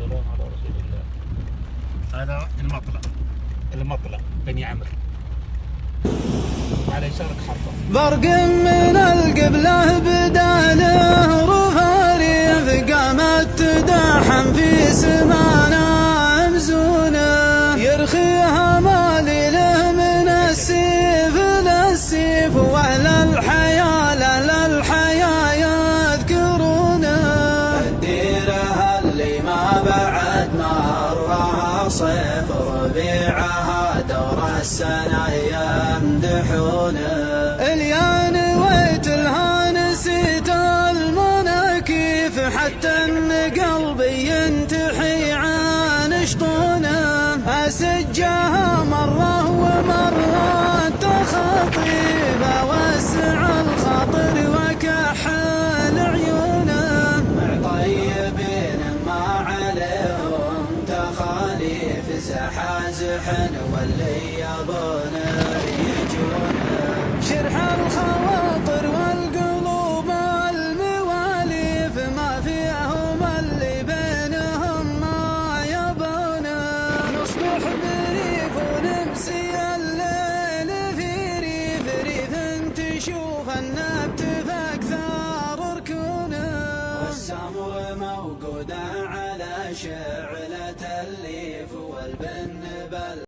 والسلام على رسول الله. هذا المطلع بني عمرو، على يسارك حرفه. برق من القبلة بداله رفاريف، قامت تداحم في سمانا مزونه، يرخيها مالي له من السيف للسيف، واهل الحياة للحياة يذكرونه. الديرة اللي ما بعد مرها صيف، ربيعها دور السنة يمدحونه. اليان ويت لها نسيت المناكيف، حتى ان قلبي ينتحي عن شطونه. اسجها مرة ومرة تخطيب، اوسع الخاطر وكحل عيونه. معطيبين ما عليهم تخاليف، زحازح واللي يبونه يجونه. شرح الخواطر والقلوب المواليف، ما فيهم اللي بينهم ما يبونه. نصبح بريف ونمسي الليل في ريف تشوف النبت فاكثر ركونه. والسمو موقوده على شعر